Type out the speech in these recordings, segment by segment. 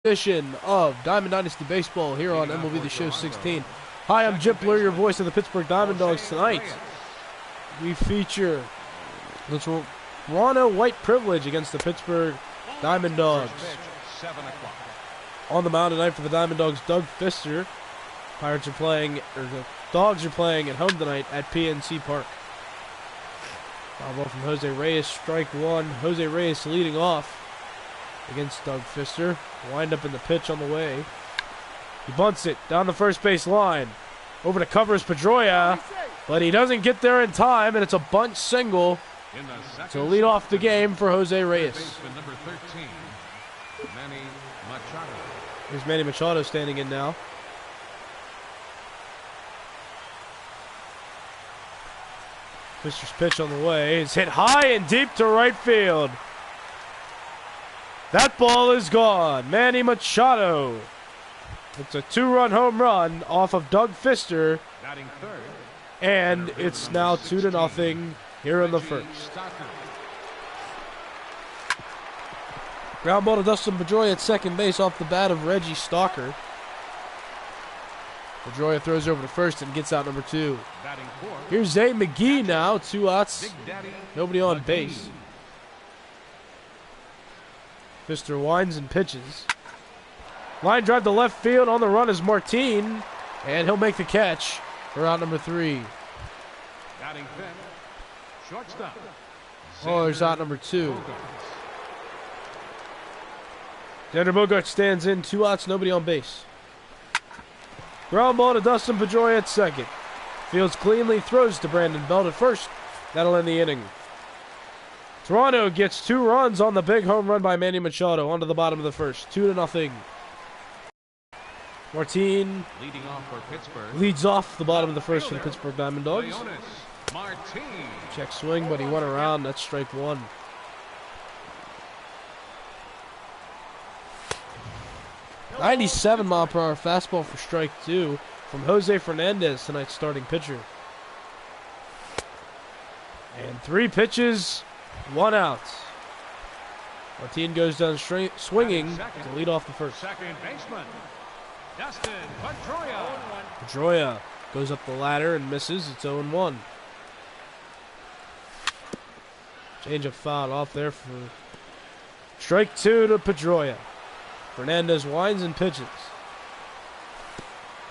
Edition of Diamond Dynasty Baseball here on MLB The Show 16. Hi, I'm Jim Blur, your voice of the Pittsburgh Diamond Dogs. Tonight, we feature the Toronto White Privilege against the Pittsburgh Diamond Dogs. On the mound tonight for the Diamond Dogs, Doug Fister. Pirates are playing, or the Dogs are playing at home tonight at PNC Park. Foul ball from Jose Reyes, strike one. Jose Reyes leading off against Doug Fister. Wind up in the pitch on the way. He bunts it down the first base line. Over to covers Pedroia, but he doesn't get there in time, and it's a bunt single to lead off the game for Jose Reyes. Here's Manny Machado standing in now. Fister's pitch on the way. It's hit high and deep to right field. That ball is gone. Manny Machado. It's a two-run home run off of Doug Fister. And it's now 2-0 here in the first. Ground ball to Dustin Pedroia at second base off the bat of Reggie Stalker. Pedroia throws over to first and gets out number two. Here's Zay McGee now. 2 outs. Nobody on base. Fister winds and pitches. Line drive to left field. On the run is Martin, and he'll make the catch for out number 3. Oh, there's out number 2. Xander Bogaerts stands in. 2 outs, nobody on base. Ground ball to Dustin Pedroia at second. Fields cleanly, throws to Brandon Belt at first. That'll end the inning. Toronto gets 2 runs on the big home run by Manny Machado onto the bottom of the first. 2-0. Martin leads off the bottom of the first for the Pittsburgh Diamond Dogs. Check swing, but he went around. That's strike one. .97-mile-per-hour fastball for strike two from Jose Fernandez, tonight's starting pitcher. And 3 pitches, 1 out. Martin goes down swinging to lead off the first. Pedroia goes up the ladder and misses. It's 0-1. Change of foul off there for strike 2 to Pedroia. Fernandez winds and pitches.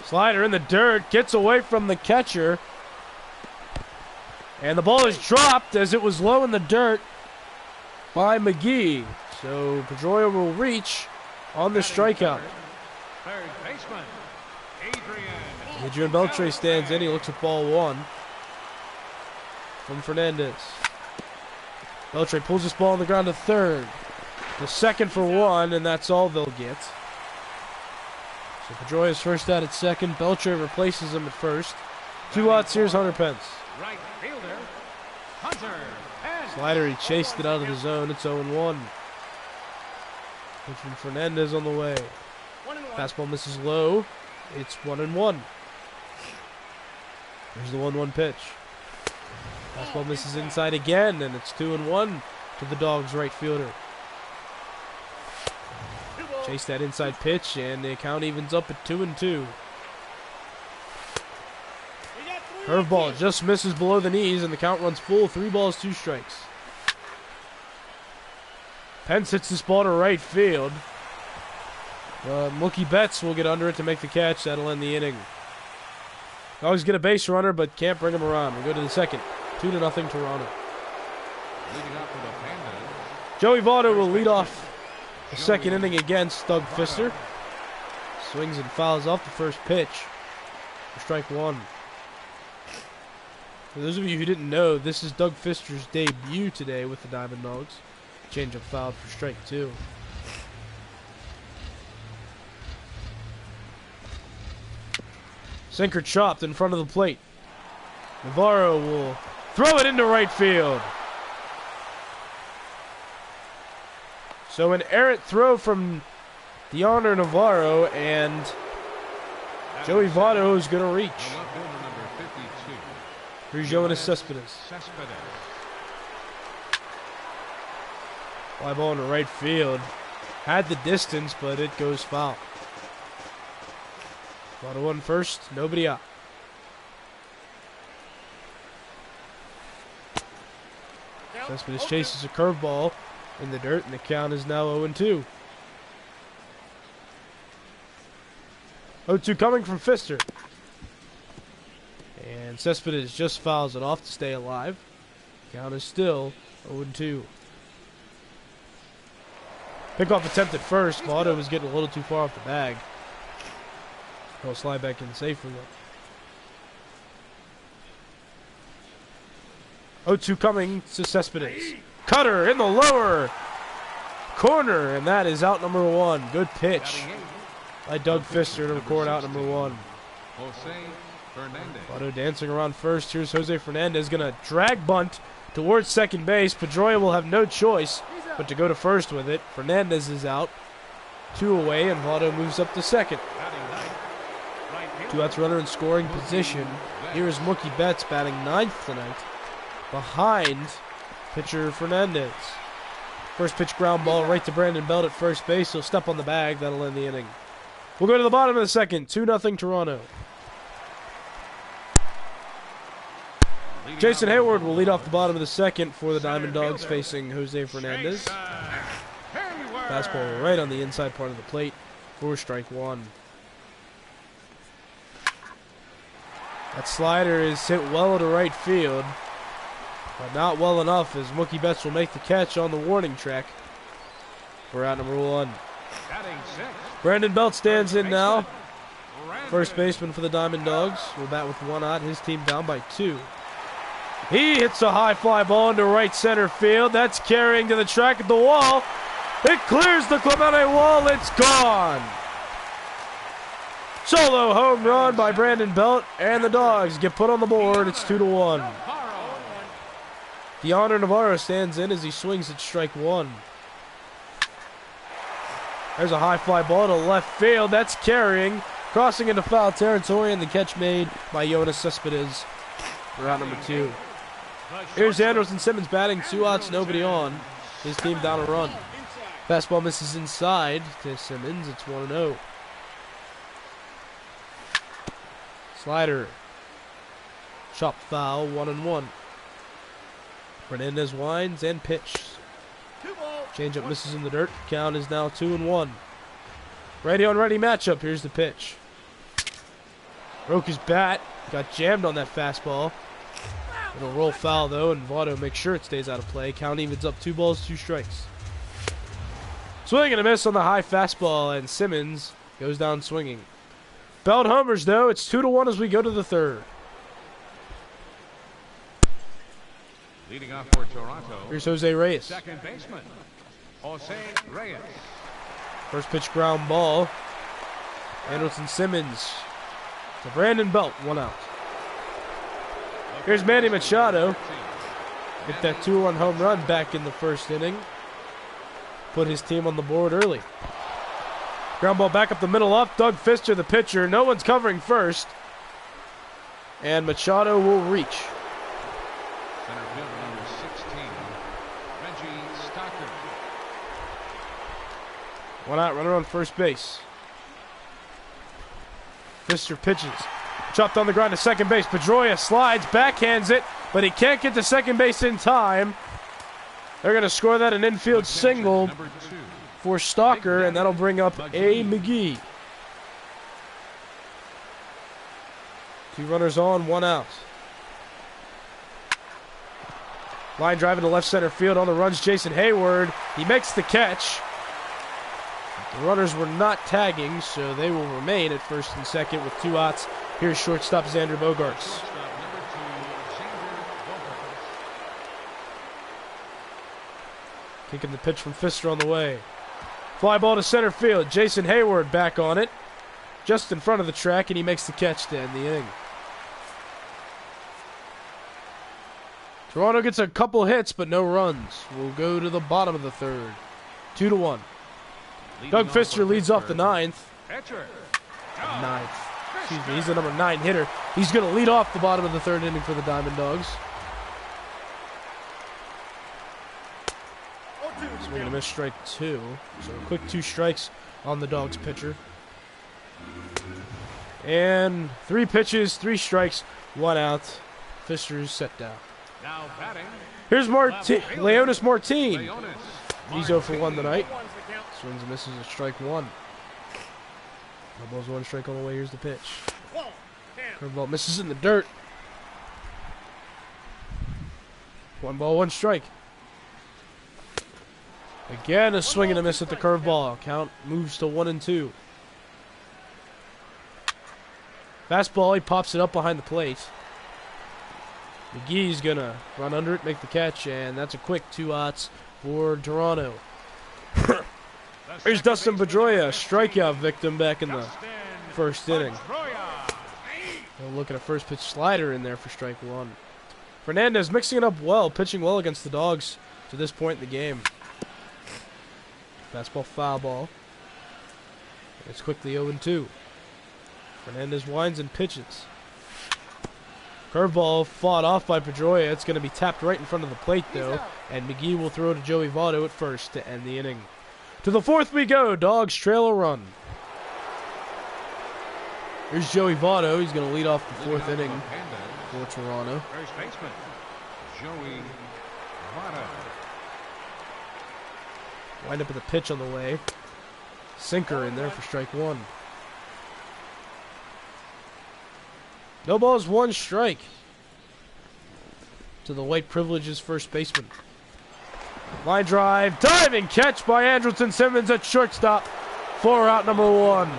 Slider in the dirt, gets away from the catcher. And the ball is dropped as it was low in the dirt by McGee. So Pedroia will reach on the strikeout. Adrian Beltre stands in. He looks at ball 1 from Fernandez. Beltre pulls this ball on the ground to third. The second for 1, and that's all they'll get. So Pedroia's first out at second. Beltre replaces him at first. 2 outs. Here's Hunter Pence. Slider, he chased it out of the zone. It's 0-1. Pitch from Fernandez on the way. Fastball misses low. It's 1-1. There's the 1-1 pitch. Fastball misses inside again, and it's 2-1 to the Dogs' right fielder. Chase that inside pitch, and the count evens up at 2-2. Curveball just misses below the knees, and the count runs full. 3 balls, 2 strikes. Pence hits this ball to right field. Mookie Betts will get under it to make the catch. That'll end the inning. Dogs get a base runner, but can't bring him around. We'll go to the second. 2-0 Toronto. Joey Votto will lead off the second inning against Doug Fister. Swings and fouls off the first pitch for strike 1. For those of you who didn't know, this is Doug Fister's debut today with the Diamond Dogs. Change up foul for strike 2. Sinker chopped in front of the plate. Navarro will throw it into right field. So an errant throw from Deoner Navarro, and Joey Votto is going to reach. Here's Jonas Cespedes. Fly ball into right field. Had the distance, but it goes foul. Votto one first, nobody out. Cespedes chases a curveball in the dirt, and the count is now 0-2. 0-2 coming from Pfister. And Cespedes just fouls it off to stay alive. Count is still 0-2. Pickoff attempt at first. Votto was getting a little too far off the bag. He'll slide back in safely though. 0-2 coming to Cespedes. Cutter in the lower corner, and that is out number 1. Good pitch by Doug Pfister to record out number 1. Votto dancing around first. Here's Jose Fernandez, going to drag bunt towards second base. Pedroia will have no choice but to go to first with it. Fernandez is out. 2 away, and Votto moves up to second. 2 outs, runner in scoring position. Here is Mookie Betts batting 9th tonight, behind pitcher Fernandez. First pitch ground ball right to Brandon Belt at first base. He'll step on the bag. That'll end the inning. We'll go to the bottom of the second. 2-0 Toronto. Jason Hayward will lead off the bottom of the second for the Diamond Dogs, facing Jose Fernandez. Fastball right on the inside part of the plate for strike 1. That slider is hit well to right field, but not well enough, as Mookie Betts will make the catch on the warning track for out number 1. Brandon Belt stands in now. First baseman for the Diamond Dogs will bat with 1 out. His team down by 2. He hits a high fly ball into right center field. That's carrying to the track at the wall. It clears the Clemente wall. It's gone. Solo home run by Brandon Belt, and the Dogs get put on the board. It's 2-1. DeAndre Navarro stands in as he swings at strike 1. There's a high fly ball to left field. That's carrying, crossing into foul territory, and the catch made by Yoenis Cespedes for out number 2. Here's Anderson Simmons batting, 2 outs, nobody on. His team down a run. Fastball misses inside to Simmons. It's 1-0. Slider. Chop foul, 1-1. Fernandez winds and pitches. Changeup misses in the dirt. Count is now 2-1. Ready on ready matchup. Here's the pitch. Broke his bat. Got jammed on that fastball. It'll roll foul though, and Votto makes sure it stays out of play. Count evens up 2 balls, 2 strikes. Swing and a miss on the high fastball, and Simmons goes down swinging. Belt homers though. It's 2-1 as we go to the 3rd. Leading off for Toronto. Here's Jose Reyes. Second baseman, Jose Reyes. First pitch ground ball. Anderson Simmons to Brandon Belt, 1 out. Here's Manny Machado. Get that 2-1 home run back in the first inning. Put his team on the board early. Ground ball back up the middle up. Doug Pfister, the pitcher. No one's covering first. And Machado will reach. Center fielder number 16, Reggie Stockton. 1 out, runner on first base. Pfister pitches. Chopped on the ground to second base. Pedroia slides, backhands it, but he can't get to second base in time. They're going to score that an infield single for Stalker, and that'll bring up A. McGee. 2 runners on, 1 out. Line driving to left center field. On the runs, Jason Hayward. He makes the catch. The runners were not tagging, so they will remain at first and second with 2 outs. Here's shortstop Xander Bogaerts. Kicking the pitch from Pfister on the way. Fly ball to center field. Jason Hayward back on it. Just in front of the track, and he makes the catch to end the inning. Toronto gets a couple hits, but no runs. We'll go to the bottom of the 3rd. 2-1. Doug Pfister leads off the 9th. 9th. Excuse me, he's the number 9 hitter. He's going to lead off the bottom of the 3rd inning for the Diamond Dogs. Swing and a miss, strike 2. So a quick 2 strikes on the Dawgs pitcher. And 3 pitches, 3 strikes, 1 out. Pfister's set down. Now batting. Here's Leonis Martin. Leonis He's 0 for 1 tonight. Swings and misses, a strike 1. No balls, 1 strike on the way. Here's the pitch. Curveball misses in the dirt. 1 ball, 1 strike. Again, a swing and a miss at the curveball. Count moves to 1-2. Fastball, he pops it up behind the plate. McGee's gonna run under it, make the catch, and that's a quick 2 outs for Toronto. Here's Dustin Pedroia, strikeout victim back in the first inning. They'll look at a first pitch slider in there for strike 1. Fernandez mixing it up well, pitching well against the Dawgs to this point in the game. Fastball, foul ball. It's quickly 0-2. Fernandez winds and pitches. Curveball fought off by Pedroia. It's going to be tapped right in front of the plate, though. And McGee will throw to Joey Votto at first to end the inning. To the 4th we go. Dawgs trail a run. Here's Joey Votto. He's going to lead off the 4th inning for Toronto. First baseman, Joey Votto. Wind up with a pitch on the way. Sinker in there for strike 1. No balls, 1 strike. To the white privileges first baseman. Line drive, diving catch by Andrelton Simmons at shortstop. 4 out, number 1.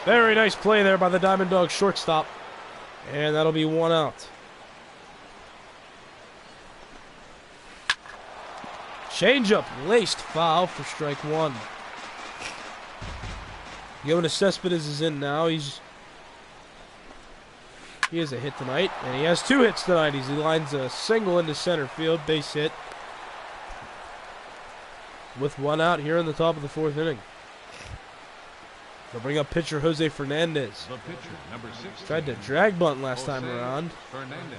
Very nice play there by the Diamond Dogs shortstop. And that'll be 1 out. Changeup laced foul for strike 1. Jonas Cespedes is in now. He has a hit tonight, and he has 2 hits tonight. He lines a single into center field, base hit. With 1 out here in the top of the 4th inning. They'll bring up pitcher Jose Fernandez. The pitcher, number 16. Tried to drag bunt last time Jose around, Fernandez.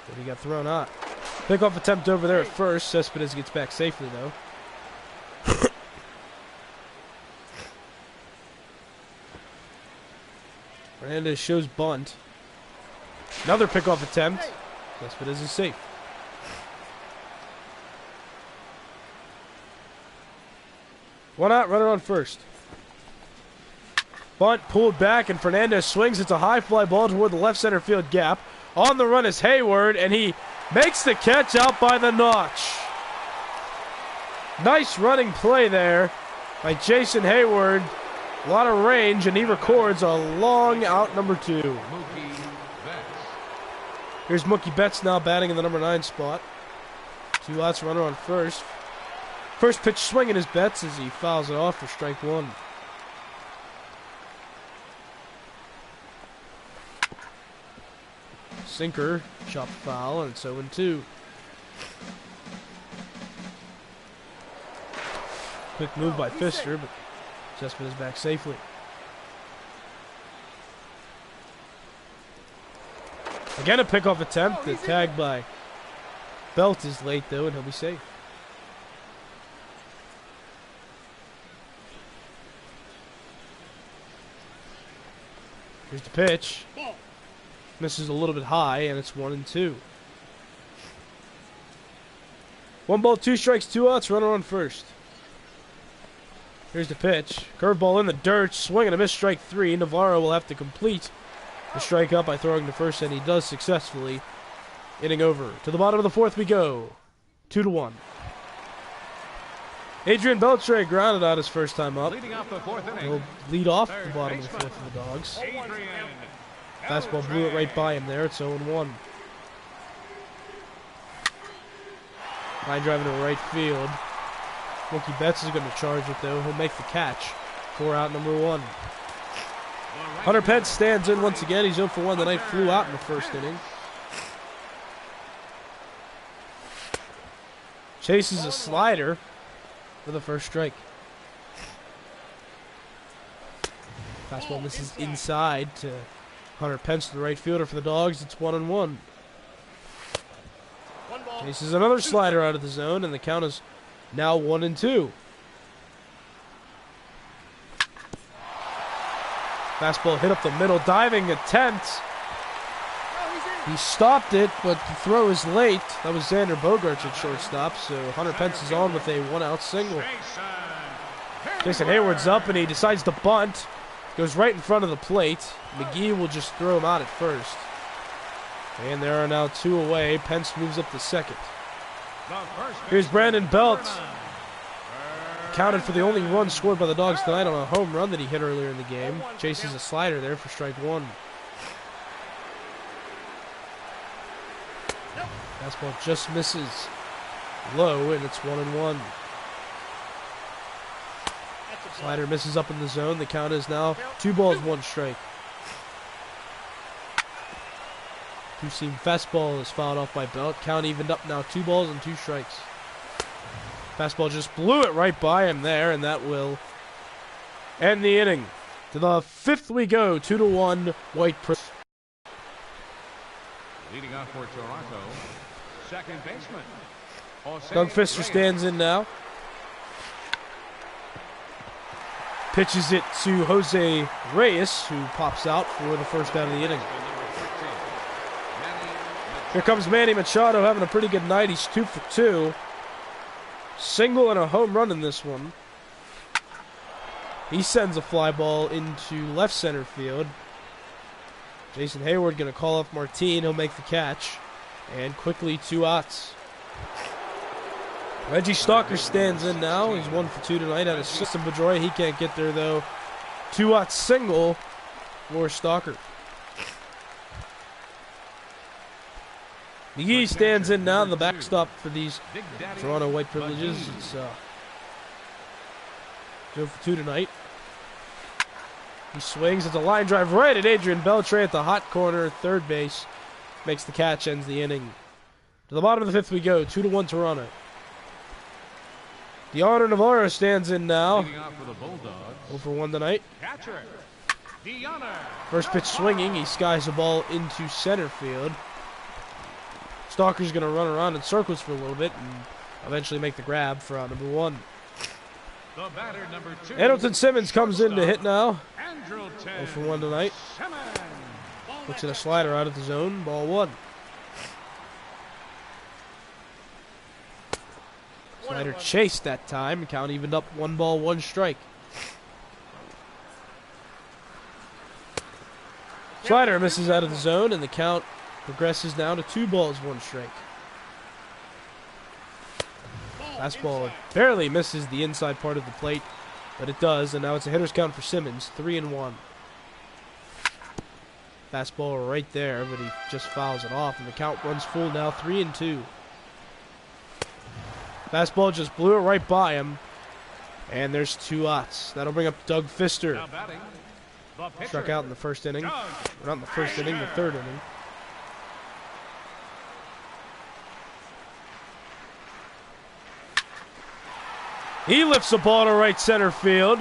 but he got thrown out. Pickoff attempt over there at first. Cespedes gets back safely, though. Fernandez shows bunt. Another pickoff attempt. Cespedes is safe. One out, runner on first. Bunt pulled back, and Fernandez swings. It's a high fly ball toward the left center field gap. On the run is Hayward, and he makes the catch out by the notch. Nice running play there by Jason Hayward. A lot of range, and he records a long out number 2. Mookie Betts. Here's Mookie Betts now batting in the number 9 spot. 2 outs, runner on first. First pitch swinging is Betts as he fouls it off for strike 1. Sinker, chop foul, and it's 0-2. Quick move by Pfister, but Cespedes back safely. Again, a pickoff attempt. The tag by Belt is late, though, and he'll be safe. Here's the pitch. Misses a little bit high, and it's 1-2. 1 ball, 2 strikes, 2 outs, runner on first. Here's the pitch. Curveball in the dirt, swing and a miss, strike 3. Navarro will have to complete the strikeout by throwing to first, and he does successfully. Inning over. To the bottom of the 4th we go. 2-1. Adrian Beltre grounded out his first time up. Leading off the 4th inning. He'll lead off the bottom of the 4th for the Dawgs. Adrian Fastball blew it right by him there. It's 0-1. Line driving to right field. Mookie Betts is going to charge it, though. He'll make the catch. 4 out, number 1. Hunter Pence stands in once again. He's 0 for 1 tonight. Flew out in the first inning. Chases a slider for the first strike. Fastball misses inside to Hunter Pence, the right fielder for the Dawgs. It's 1-1. Chases another slider out of the zone, and the count is now 1-2. Fastball hit up the middle, diving attempt. He stopped it, but the throw is late. That was Xander Bogaerts at shortstop, so Hunter Pence is on with a 1-out single. Jason Hayward's up, and he decides to bunt. Goes right in front of the plate. McGee will just throw him out at first. And there are now 2 away. Pence moves up to second. Here's Brandon Belt. Counted for the only run scored by the Dogs tonight on a home run that he hit earlier in the game. Chases a slider there for strike 1. Fastball just misses low, and it's 1-1. Slider misses up in the zone. The count is now 2 balls, 1 strike. Two-seam fastball is fouled off by Belt. Count evened up now, 2 balls and 2 strikes. Fastball just blew it right by him there, and that will end the inning. To the 5th we go, 2-1, White Prince. Leading off for Toronto, second baseman. Doug Fister stands in now. Pitches it to Jose Reyes, who pops out for the first out of the inning. Here comes Manny Machado having a pretty good night. He's 2 for 2. Single and a home run in this one. He sends a fly ball into left center field. Jason Hayward going to call up Martin. He'll make the catch. And quickly 2 outs. Reggie Stalker stands in now. He's 1 for 2 tonight out of System Pedroia. He can't get there though. 2-out single for Stalker. McGee stands in now. The backstop for these Toronto White Privileges. It's 0 for 2 tonight. He swings. It's a line drive right at Adrian Beltre at the hot corner. Third base. Makes the catch. Ends the inning. To the bottom of the 5th we go. 2-1 Toronto. DeAndre Navarro stands in now. 0 for 1 tonight. First pitch swinging. He skies the ball into center field. Stalker's going to run around in circles for a little bit and eventually make the grab for out number 1. Andrelton Simmons comes in to hit now. 0 for 1 tonight. Looks at a slider out of the zone. Ball 1. Slider chased that time. Count evened up 1 ball, 1 strike. Slider misses out of the zone, and the count progresses now to 2 balls, 1 strike. Fastball barely misses the inside part of the plate, but it does, and now it's a hitter's count for Simmons, 3-1. Fastball right there, but he just fouls it off, and the count runs full now, 3-2. Fastball just blew it right by him, and there's 2 outs. That'll bring up Doug Fister. Struck out in the first inning. Not in the first inning, the 3rd inning. He lifts the ball to right center field.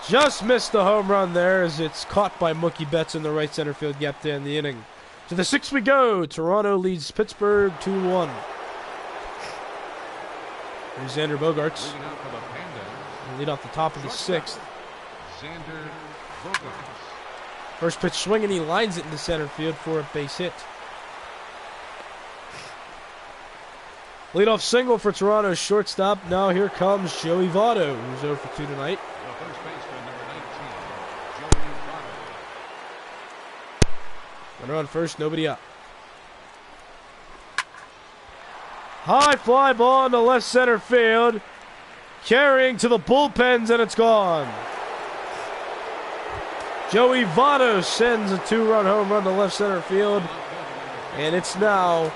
Just missed the home run there as it's caught by Mookie Betts in the right center field gap to end the inning. To the 6th we go. Toronto leads Pittsburgh 2-1. Here's Xander Bogaerts. Lead off the top of the 6th. First pitch swinging, he lines it into center field for a base hit. Leadoff single for Toronto's shortstop. Now here comes Joey Votto, who's 0 for 2 tonight. Runner on first, nobody up. High fly ball into left center field. Carrying to the bullpens, and it's gone. Joey Votto sends a 2-run home run to left center field. And it's now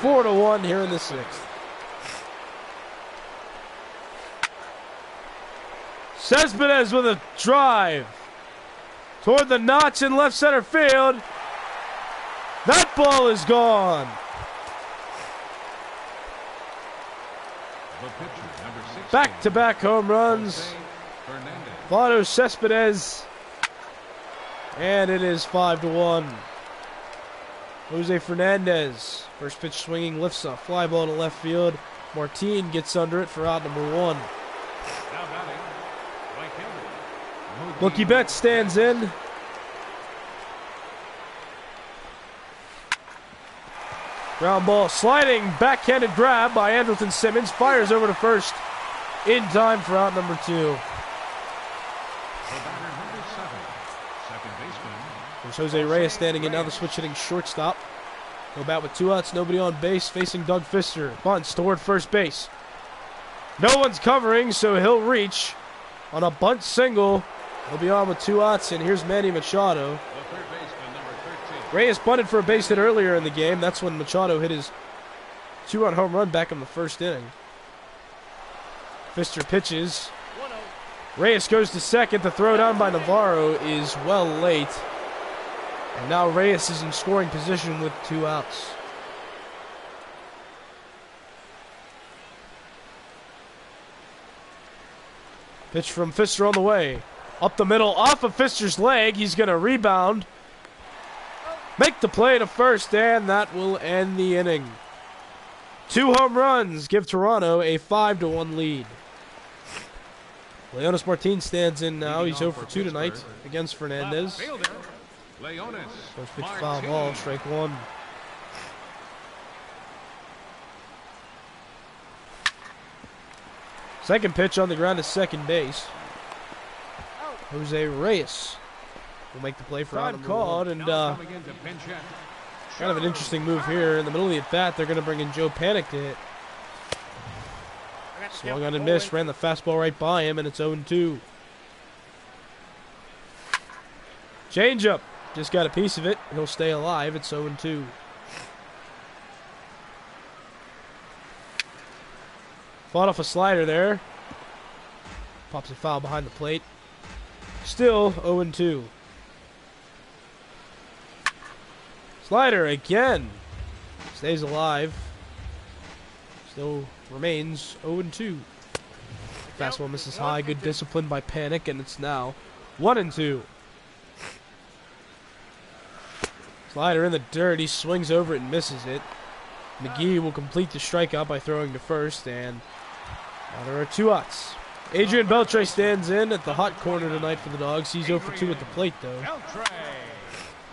4-1 here in the 6th. Cespedes with a drive toward the notch in left center field. That ball is gone. Back-to-back home runs. Votto, Cespedes. And it is 5-1. Jose Fernandez. First pitch swinging, lifts a fly ball to left field. Martin gets under it for out number 1. Now batting, right fielder. Mookie Betts stands in. Ground ball sliding, backhanded grab by Andrelton Simmons. Fires over to first in time for out number 2. The batter number 7, second baseman. There's Jose Reyes standing in now, the switch hitting shortstop. No bat with 2 outs, nobody on base, facing Doug Fister. Bunts toward first base. No one's covering, so he'll reach on a bunt single. He'll be on with 2 outs, and here's Manny Machado. The third baseman, number 13. Reyes bunted for a base hit earlier in the game. That's when Machado hit his 2-run home run back in the first inning. Fister pitches. Reyes goes to second. The throw down by Navarro is well late. And now Reyes is in scoring position with 2 outs. Pitch from Fister on the way. Up the middle, off of Fister's leg. He's going to rebound. Make the play to first, and that will end the inning. 2 home runs give Toronto a 5-1 lead. Leonis Martin stands in now. He's 0 for 2 tonight against Fernandez. Leonis First pitch foul ball, strike 1. Second pitch on the ground to second base. Jose Reyes will make the play for out number 1. And kind of an interesting move here. In the middle of the at-bat, they're going to bring in Joe Panic to hit. Swung on and missed, ran the fastball right by him, and it's 0-2. Changeup. Just got a piece of it. He'll stay alive. It's 0-2. Fought off a slider there. Pops a foul behind the plate. Still 0-2. Slider again. Stays alive. Still remains 0-2. Fastball misses high. Good discipline by Panic, and it's now 1-2. Slider in the dirt. He swings over it and misses it. McGee will complete the strikeout by throwing to first, and now there are 2 outs. Adrian Beltre stands in at the hot corner tonight for the Dogs. He's 0 for 2 at the plate, though.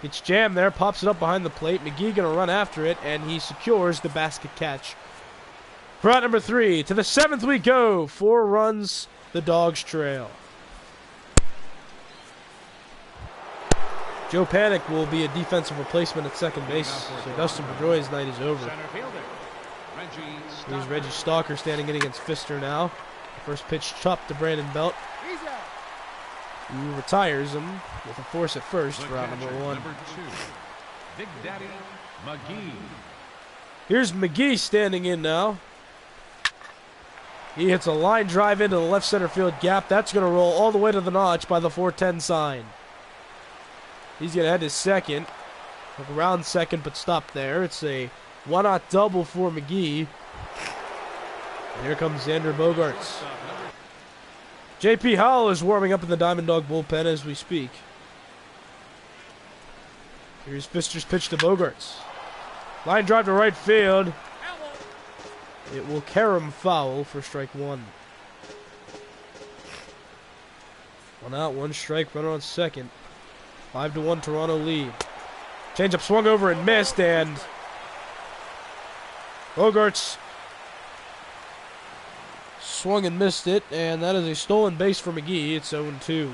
Gets jammed there, pops it up behind the plate. McGee going to run after it, and he secures the basket catch. For out number 3, to the 7th we go. 4 runs, the Dogs trail. Joe Panic will be a defensive replacement at second base, so Dustin Pedroia's night is over. Here's Reggie Stalker standing in against Fister now. First pitch chopped to Brandon Belt, who retires him with a force at first for out number 1. Big Daddy McGee. Here's McGee standing in now. He hits a line drive into the left center field gap. That's going to roll all the way to the notch by the 410 sign. He's going to head to second. Look around second, but stop there. It's a 1-out double for McGee. And here comes Xander Bogaerts. J.P. Howell is warming up in the Diamond Dog bullpen as we speak. Here's Fister's pitch to Bogaerts. Line drive to right field. It will carry him foul for strike 1. 1 out, 1 strike, runner on second. 5-1 Toronto lead. Changeup swung over and missed, and Bogaerts swung and missed it, and that is a stolen base for McGee. It's 0-2.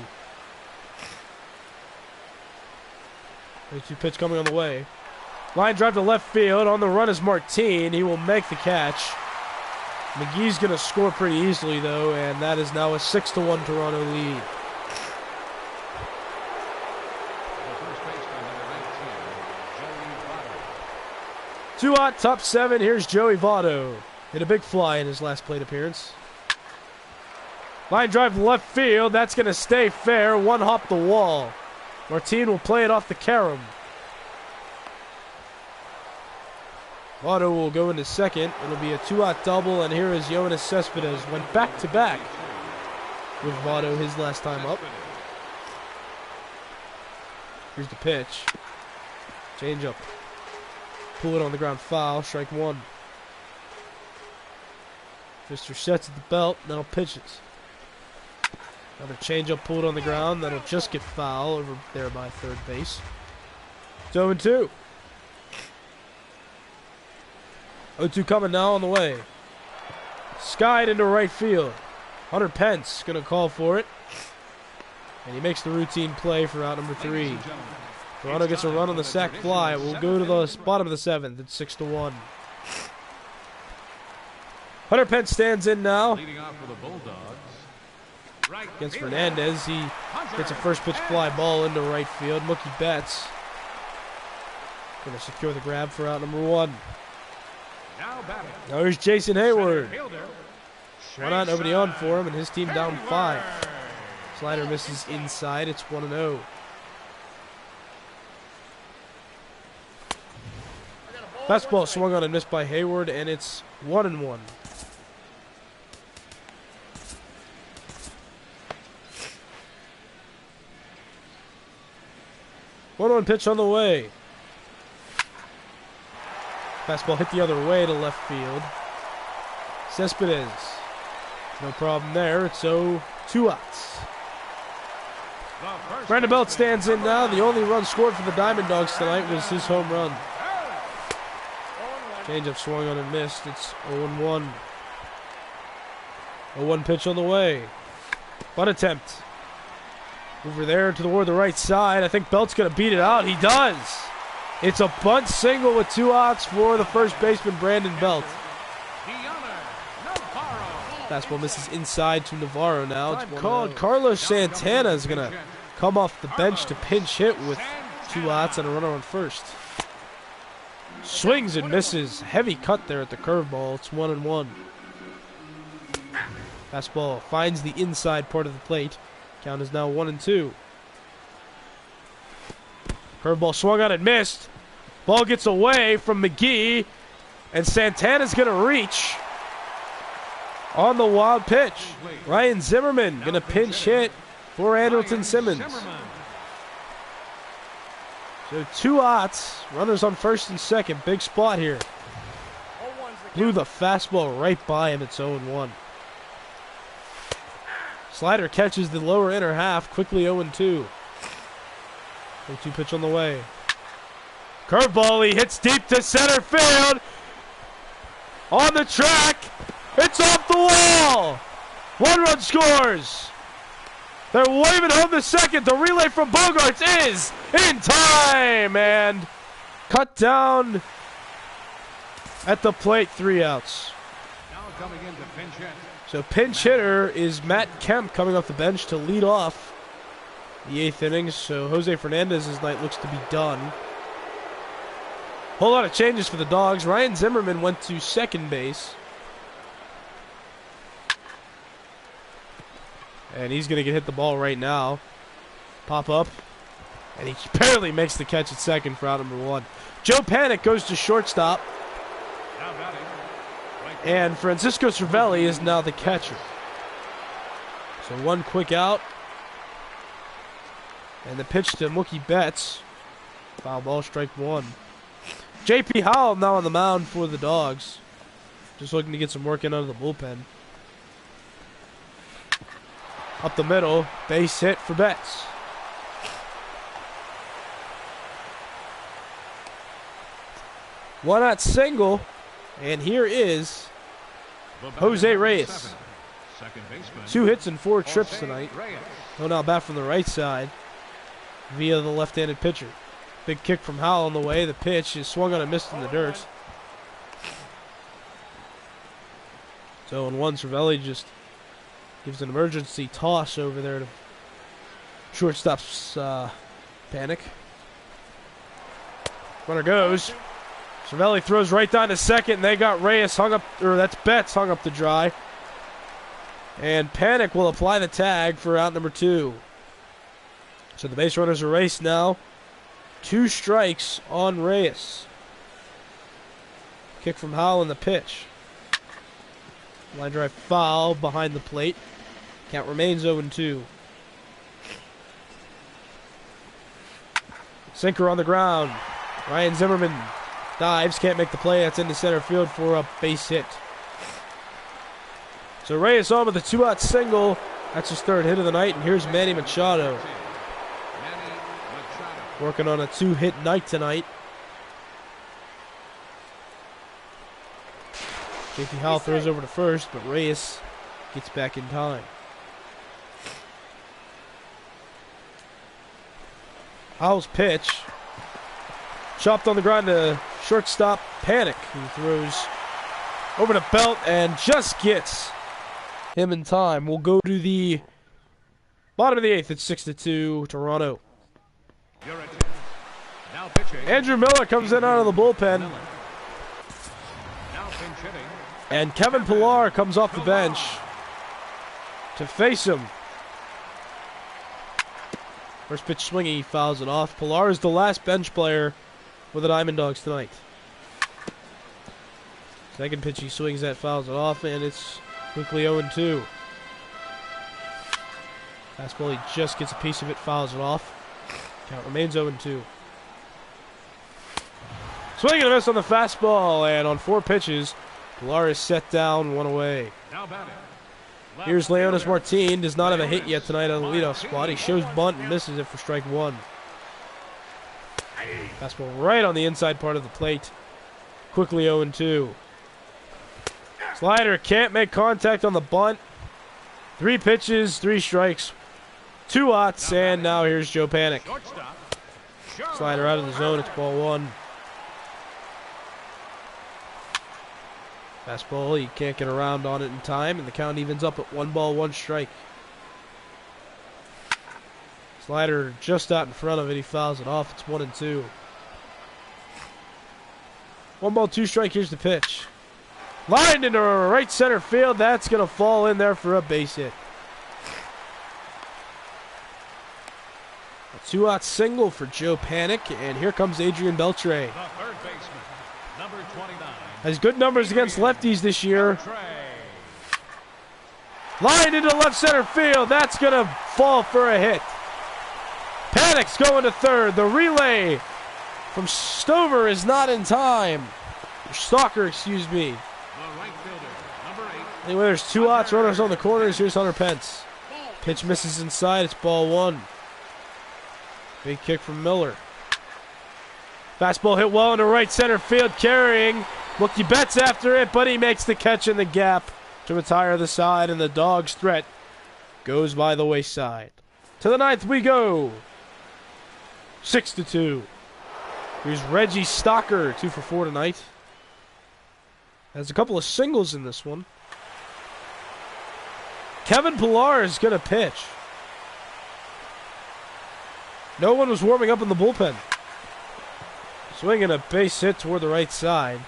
3-2 pitch coming on the way. Line drive to left field. On the run is Martin. He will make the catch. McGee's going to score pretty easily, though, and that is now a 6-1 Toronto lead. 2-out, top 7. Here's Joey Votto. Hit a big fly in his last plate appearance. Line drive left field. That's going to stay fair. 1 hop the wall. Martin will play it off the carom. Votto will go into second. It'll be a 2-out double, and here is Yoenis Cespedes. Went back-to-back with Votto his last time up. Here's the pitch. Change up. pull it on the ground foul. Strike one. Pfister sets at the belt. Now pitches. Another changeup pulled on the ground. That'll just get foul over there by third base. It's 0-2. 0-2 coming now on the way. Skied into right field. Hunter Pence going to call for it. And he makes the routine play for out number 3. Toronto gets a run on the sac fly. We'll go to the bottom of the 7th. It's 6-1. Hunter Pence stands in now. Leading off for the Bulldogs. Right Against fielder, Fernandez. He gets a first pitch fly ball into right field. Mookie Betts going to secure the grab for out number 1. Now batting. Now here's Jason Hayward. Fielder. One out, nobody on for him, and his team down 5. Slider misses inside. It's 1-0. Fastball swung on and missed by Hayward, and it's 1-1. One pitch on the way. Fastball hit the other way to left field. Cespedes. No problem there. It's 2 outs. Brandon Belt stands in now. The only run scored for the Diamond Dogs tonight was his home run. Changeup swung on and missed. It's 0-1. 0-1 pitch on the way. Bunt attempt. Over there toward the right side. I think Belt's going to beat it out. He does. It's a bunt single with 2 outs for the first baseman, Brandon Belt. Fastball misses inside to Navarro now. It's called. Carlos Santana is going to come off the bench to pinch hit with 2 outs and a runner on first. Swings and misses. Heavy cut there at the curveball. It's 1-1. Fastball finds the inside part of the plate. Count is now 1-2. Curveball swung on and missed. Ball gets away from McGee. And Santana's going to reach on the wild pitch. Ryan Zimmerman going to pinch hit for Andrelton Simmons. So 2 outs. Runners on first and second. Big spot here. Blew the fastball right by him. It's 0-1. Slider catches the lower inner half. Quickly 0-2. 0-2 pitch on the way. Curveball. He hits deep to center field. On the track. It's off the wall. 1 run scores. They're waving home the second. The relay from Bogarts is in time. And cut down at the plate. 3 outs. Now coming in to pinch hit. So pinch hitter is Matt Kemp coming off the bench to lead off the 8th innings. So Jose Fernandez's night looks to be done. Whole lot of changes for the Dogs. Ryan Zimmerman went to second base. And he's going to get hit the ball right now. Pop up. And he barely makes the catch at second for out number 1. Joe Panik goes to shortstop. Now batting. And Francisco Cervelli is now the catcher. So 1 quick out. And the pitch to Mookie Betts. Foul ball, strike 1. J.P. Howell now on the mound for the Dogs. Just looking to get some work in out of the bullpen. Up the middle, base hit for Betts. One out single, and here is Jose Reyes. 2 hits and 4 trips tonight. He'll now bat from the right side via the left-handed pitcher. Big kick from Howell on the way. The pitch is swung on and missed in the dirt. So in 1, Cervelli just gives an emergency toss over there to shortstop's Panic. Runner goes. Cervelli throws right down to second, and they got Reyes hung up, or that's Betts hung up to dry. And Panic will apply the tag for out number 2. So the base runners are raced now. 2 strikes on Reyes. Kick from Howell in the pitch. Line drive foul behind the plate. Count remains 0-2. Sinker on the ground. Ryan Zimmerman Dives, can't make the play. That's into center field for a base hit. So Reyes on with a 2-out single. That's his third hit of the night. And here's Manny Machado. Working on a 2-hit night tonight. JP Howell throws over to first, but Reyes gets back in time. Howell's pitch. Chopped on the ground to shortstop Panic, who throws over to Belt and just gets him in time. We'll go to the bottom of the 8th. It's 6-2 Toronto. Andrew Miller comes in out of the bullpen. And Kevin Pillar comes off the bench to face him. First pitch swinging, he fouls it off. Pillar is the last bench player for the Diamond Dogs tonight. Second pitch he swings that, fouls it off, and it's quickly 0-2. Fastball, he just gets a piece of it, fouls it off. Count remains 0-2. Swing and a miss on the fastball, and on 4 pitches, Pillar is set down, 1 away. Here's Leonis Martin, does not have a hit yet tonight on the leadoff spot. He shows bunt and misses it for strike 1. Fastball right on the inside part of the plate. Quickly 0-2. Slider can't make contact on the bunt. 3 pitches, 3 strikes, 2 outs, and now here's Joe Panic. Slider out of the zone, it's ball 1. Fastball, he can't get around on it in time, and the count evens up at 1 ball, 1 strike. Slider just out in front of it, he fouls it off, it's 1-2. 1 ball, 2 strike, here's the pitch. Lined into right center field, that's going to fall in there for a base hit. A 2-out single for Joe Panic, and here comes Adrian Beltre. The third baseman, number 29. Has good numbers against lefties this year. Lined into left center field. That's going to fall for a hit. Panic's going to third. The relay from Stover is not in time. Stalker, excuse me. The right fielder, number 8. Anyway, there's 2 outs. Runners on the corners. Here's Hunter Pence. Pitch misses inside. It's ball 1. Big kick from Miller. Fastball hit well into right center field. Carrying. Mookie Betts after it, but he makes the catch in the gap to retire the side, and the Dogs' threat goes by the wayside. To the 9th we go. 6-2. Here's Reggie Stocker, 2 for 4 tonight. Has a couple of singles in this one. Kevin Pillar is going to pitch. No one was warming up in the bullpen. Swinging a base hit toward the right side.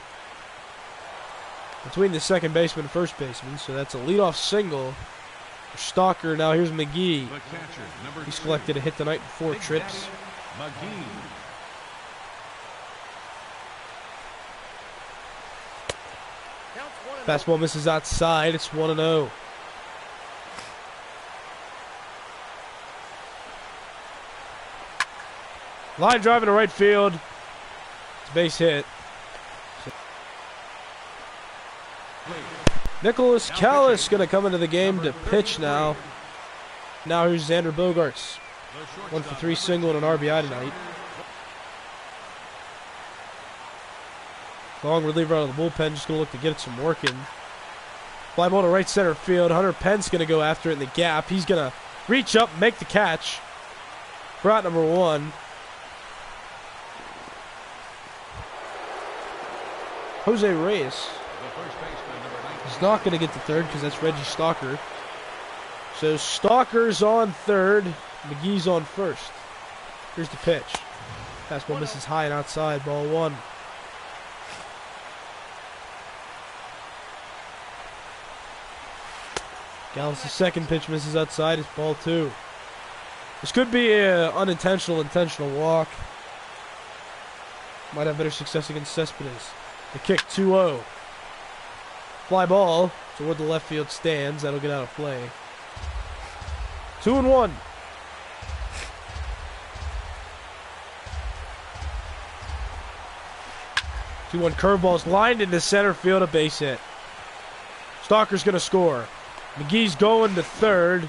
Between the second baseman and first baseman, so that's a leadoff single for Stalker. Now here's McGee. The catcher, number He's 2. collected a hit tonight in 4 trips. McGee. Fastball misses outside. It's 1-0. Line drive into right field. It's a base hit. Nicholas Callis going to come into the game to pitch now. Now here's Xander Bogaerts. 1 for 3 single and an RBI tonight. Long reliever out of the bullpen, just going to look to get some work in. Fly ball to right center field. Hunter Pence going to go after it in the gap. He's going to reach up, make the catch. For out number 1. Jose Reyes is not going to get to third because that's Reggie Stalker. So Stalker's on third. McGee's on first. Here's the pitch. Fastball misses high and outside. Ball 1. Gallus' second pitch misses outside. It's ball 2. This could be an unintentional, intentional walk. Might have better success against Cespedes. The kick 2-0. Fly ball toward the left field stands. That'll get out of play. 2-1. 2-1 curveball's lined into center field, a base hit. Stalker's going to score. McGee's going to third,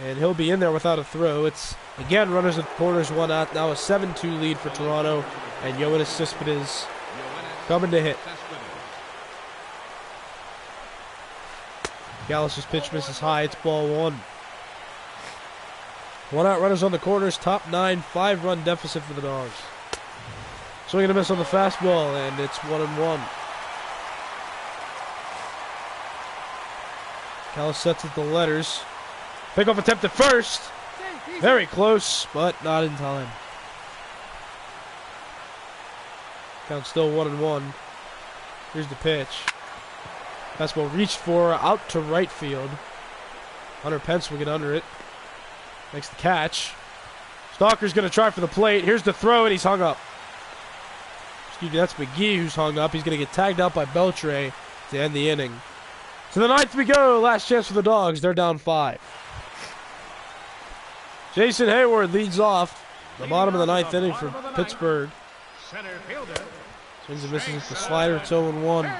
and he'll be in there without a throw. It's, again, runners at corners, 1 out. Now a 7-2 lead for Toronto, and Yoenis Cespedes coming to hit. Gallus's pitch misses high. It's ball 1. 1 out, runners on the corners, top 9, 5-run deficit for the Dogs. Swing and a miss on the fastball, and it's 1-1. Gallus sets at the letters. Pickoff attempt at first. Very close, but not in time. Count still 1-1. Here's the pitch. Fastball reached for, out to right field. Hunter Pence will get under it. Makes the catch. Stalker's going to try for the plate. Here's the throw, and he's hung up. Excuse me, that's McGee who's hung up. He's going to get tagged out by Beltre to end the inning. To the 9th we go. Last chance for the Dogs. They're down 5. Jason Hayward leads off the bottom of the 9th inning for Pittsburgh. Swings and misses at the slider. It's 0-1.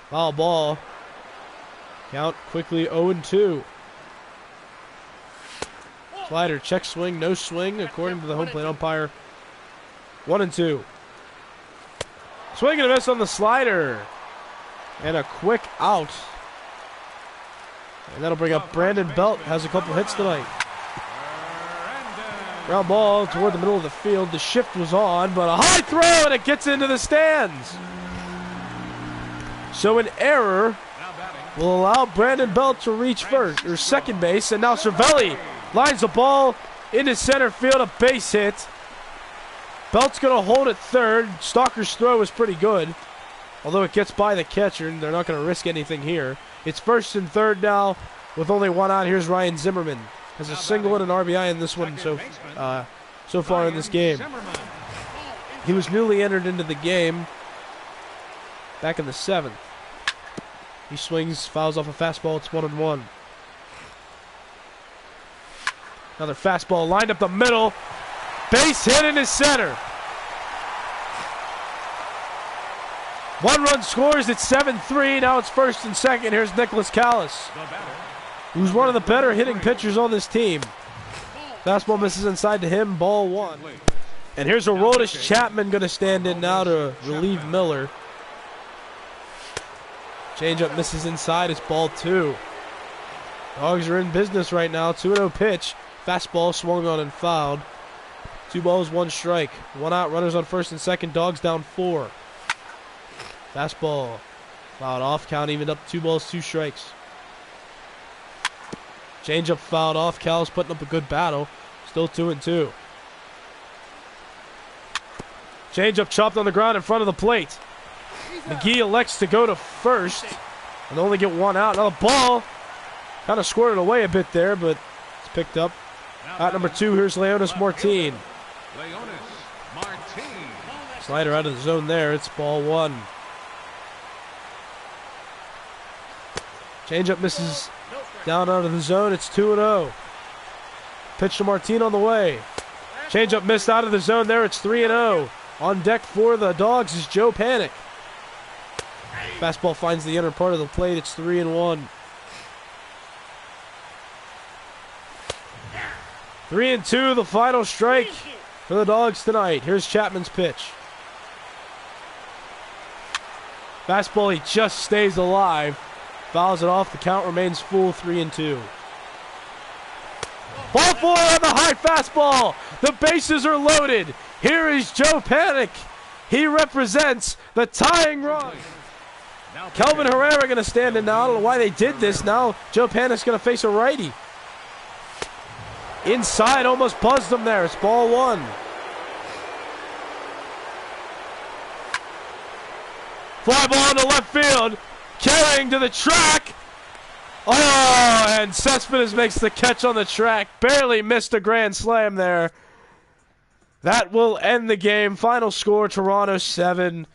Foul ball. Count quickly 0-2. Slider, check swing, no swing, according to the home plate umpire. 1-2. Swing and a miss on the slider. And a quick out. And that'll bring up Brandon Belt. Has a couple hits tonight. Ground ball toward the middle of the field. The shift was on, but a high throw, and it gets into the stands. So an error will allow Brandon Belt to reach first or second base, and now Cervelli lines the ball into center field, a base hit. Belt's going to hold it third. Stalker's throw is pretty good, although it gets by the catcher, and they're not going to risk anything here. It's first and third now with only 1 out. Here's Ryan Zimmerman. Has a single and an RBI in this one so far in this game. He was newly entered into the game back in the 7th. He swings, fouls off a fastball. It's 1-1. Another fastball lined up the middle. Base hit in his center. 1 run scores. It's 7-3. Now it's first and second. Here's Nicholas Callis, who's one of the better hitting pitchers on this team. Fastball misses inside to him. Ball 1. And here's Aroldis Chapman going to stand in now to relieve Miller. Changeup misses inside. It's ball 2. Dogs are in business right now. 2-0 pitch. Fastball swung on and fouled. 2 balls, 1 strike. 1 out. Runners on first and second. Dogs down 4. Fastball fouled off. Count evened up. 2 balls, 2 strikes. Changeup fouled off. Cal's putting up a good battle. Still 2-2. Changeup chopped on the ground in front of the plate. McGee elects to go to first and only get 1 out. Now the ball kind of squirted away a bit there, but it's picked up. Out number 2, here's Leonis Martin. Slider out of the zone there. It's ball 1. Changeup misses down out of the zone. It's 2-0. Pitch to Martin on the way. Changeup missed out of the zone there. It's 3-0. On deck for the Dogs is Joe Panic. Fastball finds the inner part of the plate. It's 3-1. 3-2, the final strike for the Dogs tonight. Here's Chapman's pitch. Fastball, he just stays alive. Fouls it off. The count remains full, 3-2. Ball 4 on the high fastball. The bases are loaded. Here is Joe Panic. He represents the tying run. Kelvin Herrera going to stand in now. I don't know why they did this. Now Joe Panic's going to face a righty. Inside, almost buzzed him there. It's ball 1. Fly ball into left field. Carrying to the track. Oh, and Cespedes makes the catch on the track. Barely missed a grand slam there. That will end the game. Final score, Toronto 7,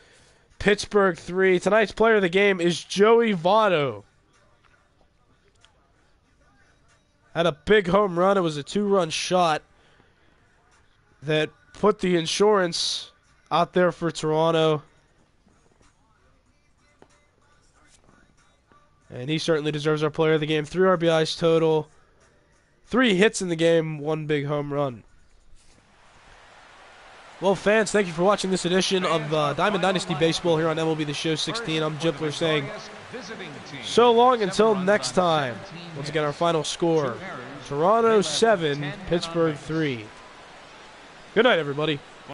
Pittsburgh 3. Tonight's player of the game is Joey Votto. Had a big home run. It was a 2-run shot that put the insurance out there for Toronto. And he certainly deserves our player of the game. 3 RBIs total. 3 hits in the game, 1 big home run. Well, fans, thank you for watching this edition of Diamond Dynasty Baseball here on MLB The Show 16. I'm Jipler saying so long until next time. Once again, our final score, Toronto 7, Pittsburgh 3. Good night, everybody.